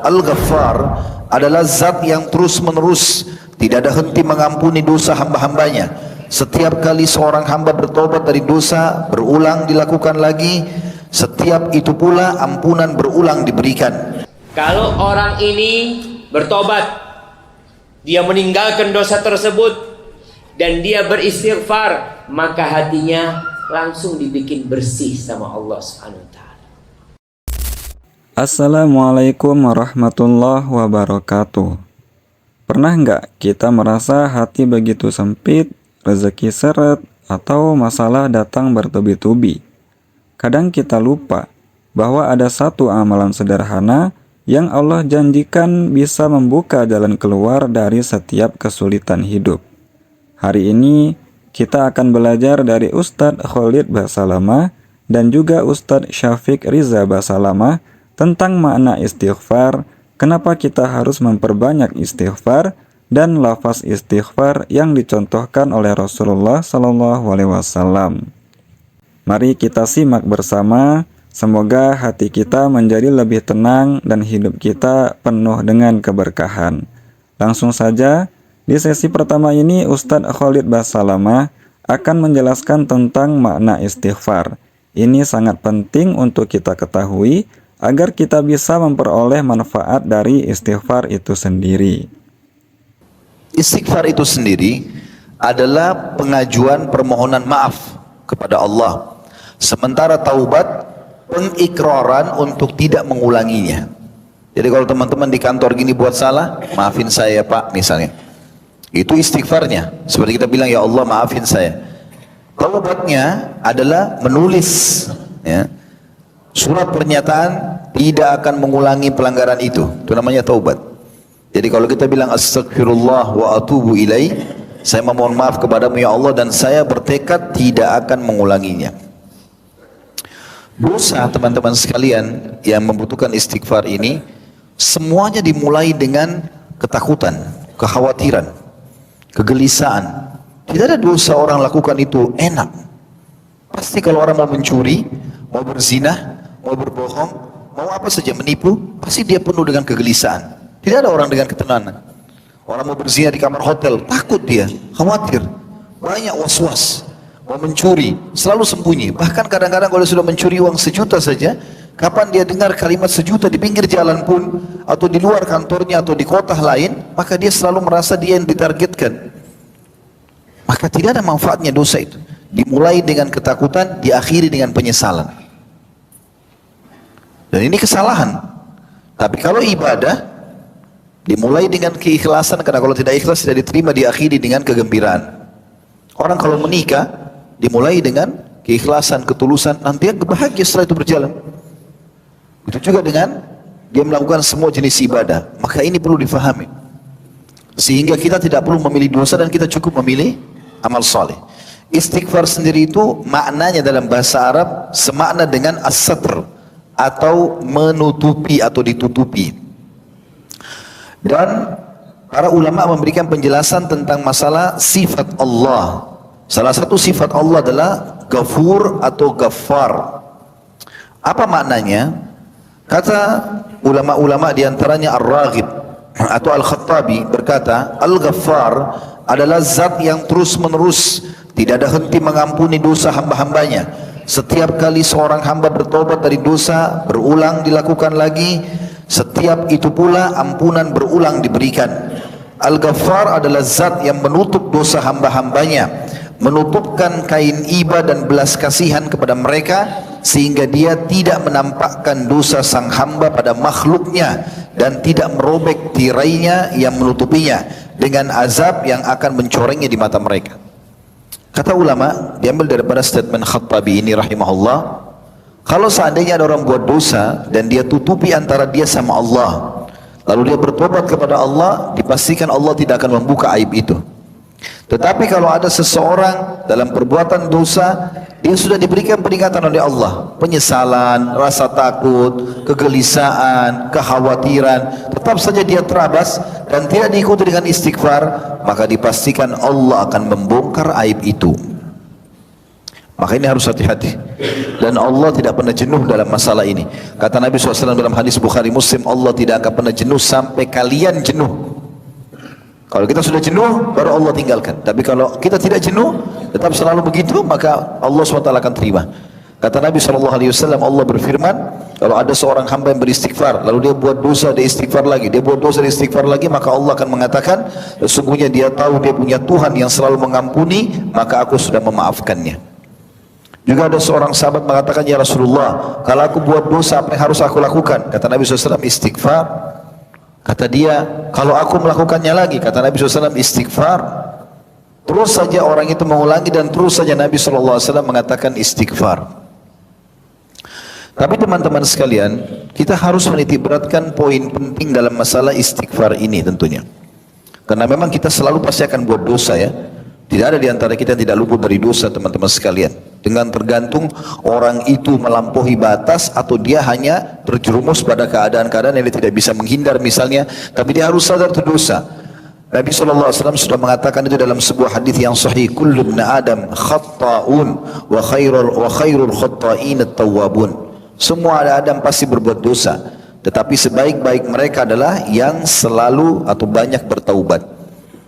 Al-Ghaffar adalah zat yang terus-menerus tidak ada henti mengampuni dosa hamba-hambanya. Setiap kali seorang hamba bertobat dari dosa, berulang dilakukan lagi, setiap itu pula ampunan berulang diberikan. Kalau orang ini bertobat, dia meninggalkan dosa tersebut dan dia beristighfar, maka hatinya langsung dibikin bersih sama Allah Subhanahu wa taala. Assalamualaikum warahmatullahi wabarakatuh. Pernah nggak kita merasa hati begitu sempit, rezeki seret, atau masalah datang bertubi-tubi? Kadang kita lupa bahwa ada satu amalan sederhana yang Allah janjikan bisa membuka jalan keluar dari setiap kesulitan hidup. Hari ini kita akan belajar dari Ustadz Khalid Basalamah dan juga Ustadz Syafiq Riza Basalamah tentang makna istighfar, kenapa kita harus memperbanyak istighfar, dan lafaz istighfar yang dicontohkan oleh Rasulullah SAW. Mari kita simak bersama, semoga hati kita menjadi lebih tenang dan hidup kita penuh dengan keberkahan. Langsung saja, di sesi pertama ini Ustadz Khalid Basalamah akan menjelaskan tentang makna istighfar. Ini sangat penting untuk kita ketahui agar kita bisa memperoleh manfaat dari istighfar itu sendiri. Istighfar itu sendiri adalah pengajuan permohonan maaf kepada Allah. Sementara taubat pengikraran untuk tidak mengulanginya. Jadi kalau teman-teman di kantor gini buat salah, maafin saya Pak misalnya. Itu istighfarnya. Seperti kita bilang, ya Allah maafin saya. Taubatnya adalah menulis ya, surat pernyataan tidak akan mengulangi pelanggaran itu. Itu namanya taubat. Jadi kalau kita bilang astagfirullah wa atubu ilaih, saya memohon maaf kepadamu ya Allah dan saya bertekad tidak akan mengulanginya. Dosa teman-teman sekalian yang membutuhkan istighfar ini semuanya dimulai dengan ketakutan, kekhawatiran, kegelisahan. Tidak ada dosa orang lakukan itu enak. Pasti kalau orang mau mencuri, mau berzina, mau berbohong, mau apa saja menipu, pasti dia penuh dengan kegelisahan. Tidak ada orang dengan ketenangan. Orang mau berzina di kamar hotel, takut dia, khawatir, banyak was-was. Mau mencuri, selalu sembunyi. Bahkan kadang-kadang kalau sudah mencuri uang 1 juta saja, kapan dia dengar kalimat 1 juta di pinggir jalan pun, atau di luar kantornya, atau di kota lain, maka dia selalu merasa dia yang ditargetkan. Maka tidak ada manfaatnya dosa itu. Dimulai dengan ketakutan, diakhiri dengan penyesalan. Dan ini kesalahan. Tapi kalau ibadah, dimulai dengan keikhlasan, karena kalau tidak ikhlas tidak diterima, diakhiri dengan kegembiraan. Orang kalau menikah, dimulai dengan keikhlasan, ketulusan, nanti dia bahagia setelah itu berjalan. Itu juga dengan dia melakukan semua jenis ibadah. Maka ini perlu difahami. Sehingga kita tidak perlu memilih dosa dan kita cukup memilih amal saleh. Istighfar sendiri itu maknanya dalam bahasa Arab semakna dengan as-satr atau menutupi atau ditutupi. Dan para ulama memberikan penjelasan tentang masalah sifat Allah. Salah satu sifat Allah adalah Ghafur atau Ghaffar. Apa maknanya? Kata ulama-ulama diantaranya Ar-Raghib atau Al-Khattabi berkata, Al-Ghaffar adalah zat yang terus-menerus tidak ada henti mengampuni dosa hamba-hambanya. Setiap kali seorang hamba bertobat dari dosa, berulang dilakukan lagi, setiap itu pula ampunan berulang diberikan. Al-Ghaffar adalah zat yang menutup dosa hamba-hambanya, menutupkan kain iba dan belas kasihan kepada mereka, sehingga dia tidak menampakkan dosa sang hamba pada makhluknya dan tidak merobek tirainya yang menutupinya dengan azab yang akan mencorengnya di mata mereka. Kata ulama, diambil daripada statement Khattabi ini rahimahullah, kalau seandainya ada orang buat dosa dan dia tutupi antara dia sama Allah, lalu dia bertobat kepada Allah, dipastikan Allah tidak akan membuka aib itu. Tetapi kalau ada seseorang dalam perbuatan dosa, dia sudah diberikan peringatan oleh Allah, penyesalan, rasa takut, kegelisahan, kekhawatiran, tetap saja dia terabas dan tidak diikuti dengan istighfar, maka dipastikan Allah akan membongkar aib itu. Maka ini harus hati-hati. Dan Allah tidak pernah jenuh dalam masalah ini. Kata Nabi SAW dalam hadis Bukhari Muslim, Allah tidak akan pernah jenuh sampai kalian jenuh. Kalau kita sudah jenuh, baru Allah tinggalkan. Tapi kalau kita tidak jenuh, tetap selalu begitu, maka Allah SWT akan terima. Kata Nabi SAW, Allah berfirman, kalau ada seorang hamba yang beristighfar, lalu dia buat dosa, dia istighfar lagi, dia buat dosa, dia istighfar lagi, maka Allah akan mengatakan, sesungguhnya dia tahu dia punya Tuhan yang selalu mengampuni, maka aku sudah memaafkannya. Juga ada seorang sahabat mengatakan, ya Rasulullah, kalau aku buat dosa, apa yang harus aku lakukan? Kata Nabi SAW, istighfar. Kata dia, kalau aku melakukannya lagi, kata Nabi SAW, istighfar. Terus saja orang itu mengulangi dan terus saja Nabi SAW mengatakan istighfar. Tapi teman-teman sekalian, kita harus menitikberatkan poin penting dalam masalah istighfar ini tentunya. Karena memang kita selalu pasti akan buat dosa ya. Tidak ada di antara kita yang tidak luput dari dosa teman-teman sekalian. Dengan tergantung orang itu melampaui batas atau dia hanya terjerumus pada keadaan-keadaan yang dia tidak bisa menghindar misalnya. Tapi dia harus sadar itu dosa. Nabi SAW sudah mengatakan itu dalam sebuah hadis yang sahih. Kullu ibn Adam khatta'un wa khairul khatta'in at-tawwabun. Semua Adam pasti berbuat dosa, tetapi sebaik-baik mereka adalah yang selalu atau banyak bertaubat.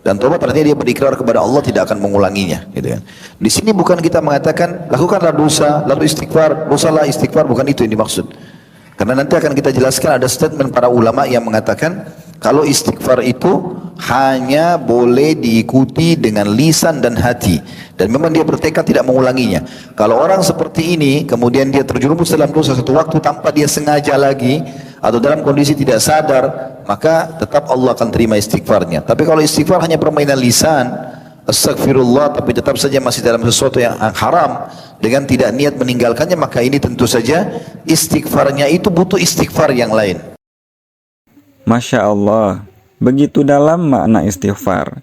Dan taubat artinya dia berikrar kepada Allah tidak akan mengulanginya, gitu kan. Di sini bukan kita mengatakan lakukanlah dosa lalu istighfar, dosalah istighfar, bukan itu yang dimaksud. Karena nanti akan kita jelaskan ada statement para ulama yang mengatakan kalau istighfar itu hanya boleh diikuti dengan lisan dan hati, dan memang dia bertekad tidak mengulanginya. Kalau orang seperti ini kemudian dia terjerumus dalam dosa satu waktu tanpa dia sengaja lagi atau dalam kondisi tidak sadar, maka tetap Allah akan terima istighfarnya. Tapi kalau istighfar hanya permainan lisan, astagfirullah, tapi tetap saja masih dalam sesuatu yang haram dengan tidak niat meninggalkannya, maka ini tentu saja istighfarnya itu butuh istighfar yang lain. Masya Allah, begitu dalam makna istighfar.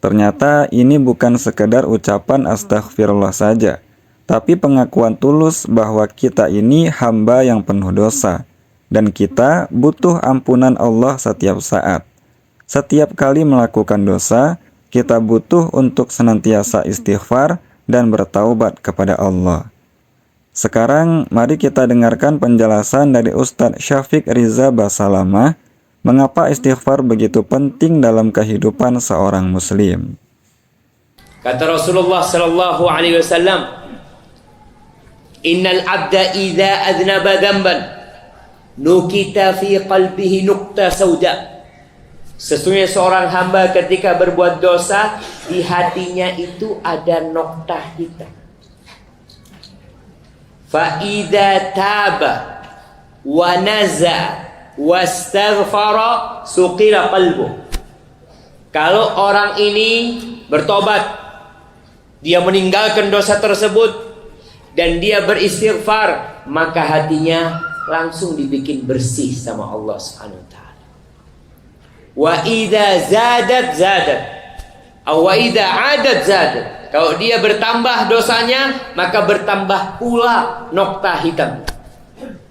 Ternyata ini bukan sekedar ucapan astagfirullah saja, tapi pengakuan tulus bahwa kita ini hamba yang penuh dosa, dan kita butuh ampunan Allah setiap saat. Setiap kali melakukan dosa, kita butuh untuk senantiasa istighfar dan bertaubat kepada Allah. Sekarang mari kita dengarkan penjelasan dari Ustadz Syafiq Riza Basalamah, mengapa istighfar begitu penting dalam kehidupan seorang muslim. Kata Rasulullah sallallahu alaihi wasallam, "Innal 'abda idza adnaba dhanban nukita fi qalbihi nuqta sauda." Sesungguhnya seorang hamba ketika berbuat dosa, di hatinya itu ada nokta hitam. Fa idza taba wa naza wastaghfara suqila qalbu. Kalau orang ini bertobat, dia meninggalkan dosa tersebut dan dia beristighfar, maka hatinya langsung dibikin bersih sama Allah Subhanahu wa taala. Wa idza zadat zadat aw wa idza adat zadat. Kalau dia bertambah dosanya, maka bertambah pula nokta hitam.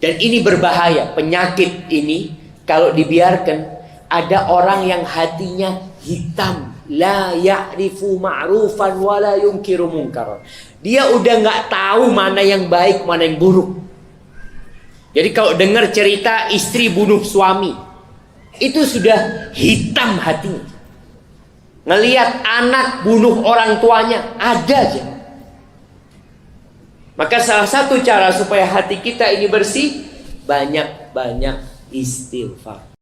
Dan ini berbahaya, penyakit ini kalau dibiarkan, ada orang yang hatinya hitam, la ya'rifu ma'rufan wa la yunkiru munkaran. Dia udah nggak tahu mana yang baik, mana yang buruk. Jadi kalau dengar cerita istri bunuh suami, itu sudah hitam hatinya. Ngelihat anak bunuh orang tuanya, ada aja. Maka salah satu cara supaya hati kita ini bersih, banyak-banyak istighfar.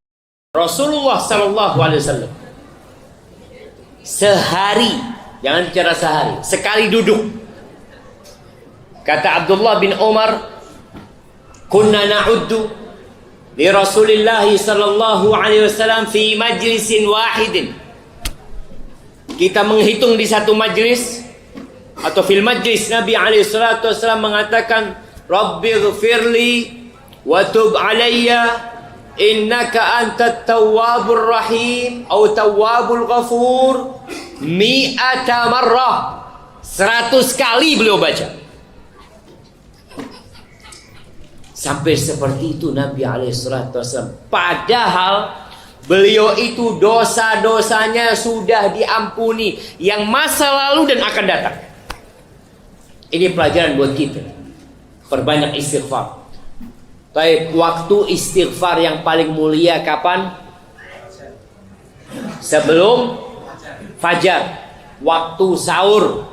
Rasulullah sallallahu alaihi wasallam sehari, jangan bicara sehari, sekali duduk. Kata Abdullah bin Umar, kunna na'uddu li Rasulillah sallallahu alaihi wasallam fi majlisin wahidin. Kita menghitung di satu majlis atau fil majlis, Nabi alaihi salatu wasallam mengatakan, Rabbighfirli wa tub alayya innaka antat tawwabur rahim atau tawwabul ghafur, mi'ata marrah, 100 kali beliau baca. Sampai seperti itu Nabi alaihi salatu wasallam. Padahal beliau itu dosa-dosanya sudah diampuni, yang masa lalu dan akan datang. Ini pelajaran buat kita. Perbanyak istighfar. Baik, waktu istighfar yang paling mulia kapan? Sebelum fajar. Waktu sahur.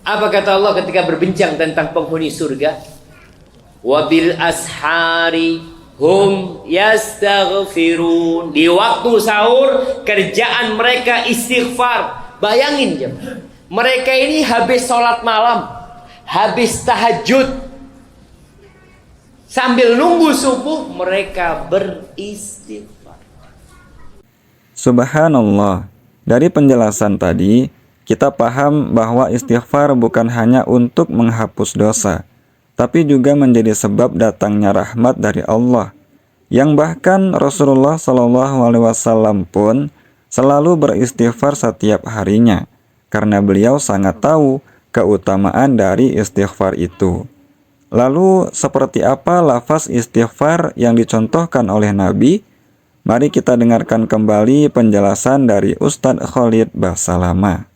Apa kata Allah ketika berbincang tentang penghuni surga? Wabil ashari hum yastaghfirun. Di waktu sahur kerjaan mereka istighfar. Bayangin jemaah. Mereka ini habis sholat malam, habis tahajud, sambil nunggu subuh mereka beristighfar. Subhanallah. Dari penjelasan tadi, kita paham bahwa istighfar bukan hanya untuk menghapus dosa, tapi juga menjadi sebab datangnya rahmat dari Allah. Yang bahkan Rasulullah SAW pun selalu beristighfar setiap harinya, karena beliau sangat tahu keutamaan dari istighfar itu. Lalu seperti apa lafaz istighfar yang dicontohkan oleh Nabi? Mari kita dengarkan kembali penjelasan dari Ustadz Khalid Basalama.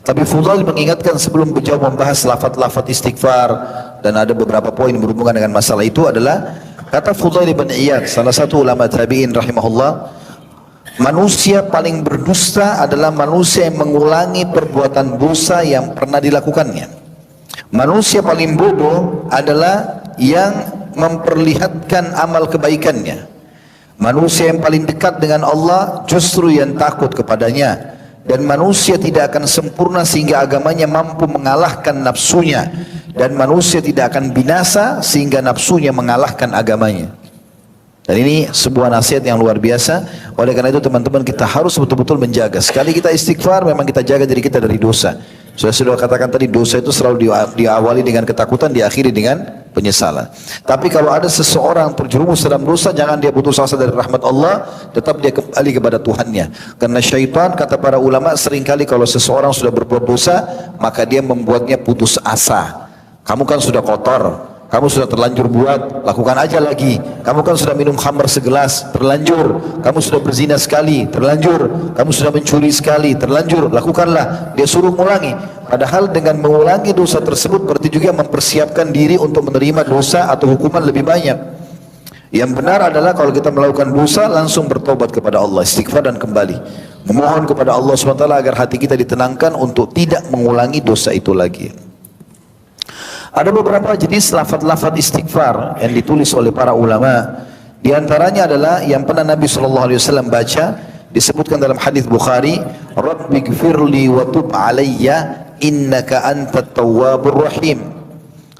Tapi Fudail mengingatkan sebelum beliau membahas lafaz-lafaz istighfar, dan ada beberapa poin berhubungan dengan masalah itu adalah, kata Fudail bin Iyad, salah satu ulama tabi'in rahimahullah, manusia paling berdusta adalah manusia yang mengulangi perbuatan dosa yang pernah dilakukannya. Manusia paling bodoh adalah yang memperlihatkan amal kebaikannya. Manusia yang paling dekat dengan Allah justru yang takut kepadanya. Dan manusia tidak akan sempurna sehingga agamanya mampu mengalahkan nafsunya. Dan manusia tidak akan binasa sehingga nafsunya mengalahkan agamanya. Dan ini sebuah nasihat yang luar biasa. Oleh karena itu teman-teman, kita harus betul-betul menjaga. Sekali kita istighfar, memang kita jaga diri kita dari dosa. Sudah katakan tadi, dosa itu selalu diawali dengan ketakutan, diakhiri dengan penyesalan. Tapi kalau ada seseorang terjerumus dalam dosa, jangan dia putus asa dari rahmat Allah, tetap dia kembali kepada Tuhannya. Karena syaitan, kata para ulama, seringkali kalau seseorang sudah berbuat dosa, maka dia membuatnya putus asa. Kamu kan sudah kotor, kamu sudah terlanjur buat, lakukan aja lagi. Kamu kan sudah minum khamr segelas, terlanjur. Kamu sudah berzina sekali, terlanjur. Kamu sudah mencuri sekali, terlanjur. Lakukanlah. Dia suruh mengulangi. Padahal dengan mengulangi dosa tersebut berarti juga mempersiapkan diri untuk menerima dosa atau hukuman lebih banyak. Yang benar adalah kalau kita melakukan dosa, langsung bertobat kepada Allah, istighfar dan kembali. Memohon kepada Allah SWT agar hati kita ditenangkan untuk tidak mengulangi dosa itu lagi. Ada beberapa jenis lafaz-lafaz istighfar yang ditulis oleh para ulama. Di antaranya adalah yang pernah Nabi SAW baca, disebutkan dalam hadis Bukhari, Rabbighfirli wa tub alayya innaka antat tawwabur rahim.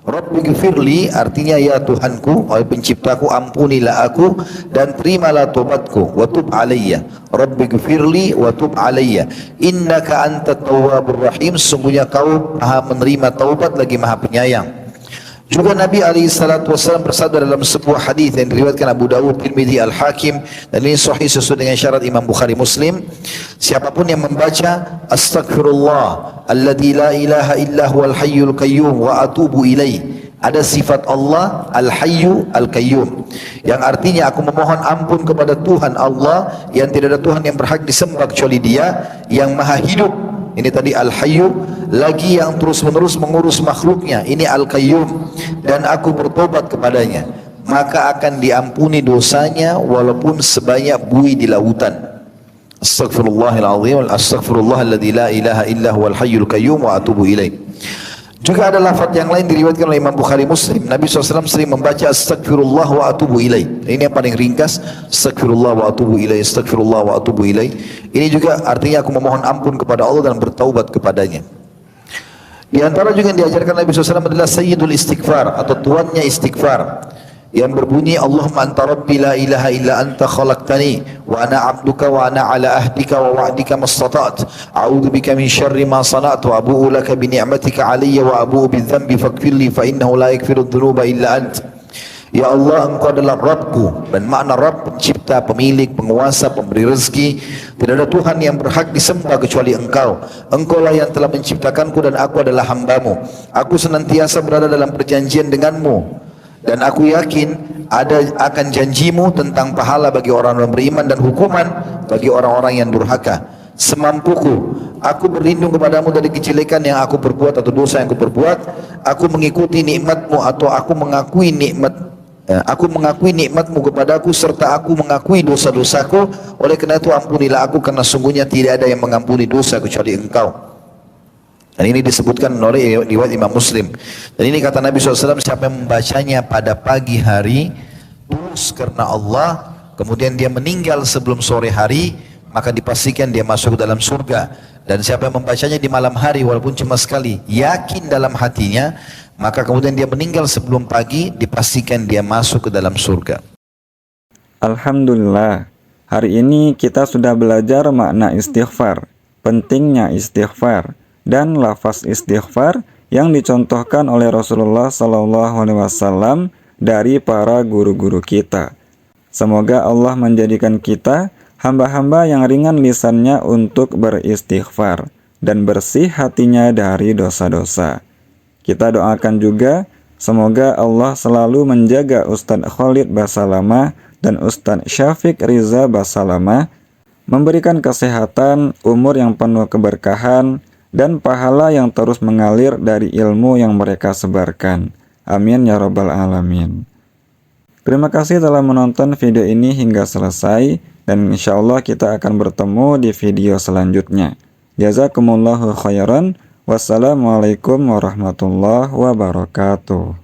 Rabbighfirli artinya ya Tuhanku, wahai penciptaku, ampunilah aku dan terimalah tobatku. Wa tub alayya. Rabbighfirli wa tub alayya innaka antat tawwabur rahim. Sungguhnya kau maha menerima taubat lagi maha penyayang. Juga Nabi SAW bersabda dalam sebuah hadis yang diriwayatkan Abu Dawud, Tirmidzi, Al-Hakim, dan ini sahih sesuai dengan syarat Imam Bukhari Muslim. Siapapun yang membaca Astaghfirullah alladzi la ilaha illa huwal hayyul qayyum wa atubu ilaih, ada sifat Allah Al-Hayyu Al-Qayyum, yang artinya aku memohon ampun kepada Tuhan Allah yang tidak ada Tuhan yang berhak disembah kecuali Dia, yang maha hidup. Ini tadi Al-Hayyu, lagi yang terus-menerus mengurus makhluknya, ini Al-Qayyum, dan aku bertobat kepadanya, maka akan diampuni dosanya walaupun sebanyak buih di lautan. Astaghfirullahaladzim, astaghfirullahalladzi la ilaha illa huwal hayyul qayyum wa atubu ilaih. Juga ada lafaz yang lain diriwayatkan oleh Imam Bukhari Muslim. Nabi SAW sering membaca Astaghfirullah wa atubu ilaih. Ini yang paling ringkas, Astaghfirullah wa atubu ilaih, Astaghfirullah wa atubu ilaih. Ini juga artinya aku memohon ampun kepada Allah dan bertaubat kepadanya. Di antara juga yang diajarkan Nabi SAW adalah Sayyidul Istighfar atau tuannya istighfar, yang berbunyi Allahumma anta rabbi la ilaha illa anta khalaqtani wa ana abduka wa ana ala ahdika wa wa'dika mastata'at a'udhu bika min syarri ma sana'tu wa abu'u laka bi ni'matika alayya wa abu'u bi dhanbi faghfirli fa innahu la yaghfiru dhunuba illa ant. Ya Allah, engkau adalah Rabbku, dan makna Rabb pencipta, pemilik, penguasa, pemberi rezeki. Tidak ada Tuhan yang berhak disembah kecuali engkau. Engkaulah yang telah menciptakanku dan aku adalah hambamu. Aku senantiasa berada dalam perjanjian denganmu, dan aku yakin akan janjimu tentang pahala bagi orang-orang beriman dan hukuman bagi orang-orang yang durhaka. Semampuku aku berlindung kepadamu dari kejelekan yang aku perbuat atau dosa yang aku perbuat. Aku mengikuti nikmatmu atau aku mengakui nikmatmu kepadaku serta aku mengakui dosa-dosaku. Oleh karena itu ampunilah aku, karena sungguhnya tidak ada yang mengampuni dosa kecuali Engkau. Dan ini disebutkan oleh riwayat Imam Muslim. Dan ini kata Nabi SAW, siapa yang membacanya pada pagi hari tulus karena Allah, kemudian dia meninggal sebelum sore hari, maka dipastikan dia masuk ke dalam surga. Dan siapa yang membacanya di malam hari walaupun cuma sekali, yakin dalam hatinya, maka kemudian dia meninggal sebelum pagi, dipastikan dia masuk ke dalam surga. Alhamdulillah, hari ini kita sudah belajar makna istighfar, pentingnya istighfar, dan lafaz istighfar yang dicontohkan oleh Rasulullah SAW dari para guru-guru kita. Semoga Allah menjadikan kita hamba-hamba yang ringan lisannya untuk beristighfar dan bersih hatinya dari dosa-dosa. Kita doakan juga semoga Allah selalu menjaga Ustadz Khalid Basalamah dan Ustadz Syafiq Riza Basalamah, memberikan kesehatan, umur yang penuh keberkahan, dan pahala yang terus mengalir dari ilmu yang mereka sebarkan. Amin ya rabbal alamin. Terima kasih telah menonton video ini hingga selesai, dan insya Allah kita akan bertemu di video selanjutnya. Jazakumullahu khairan. Wassalamualaikum warahmatullahi wabarakatuh.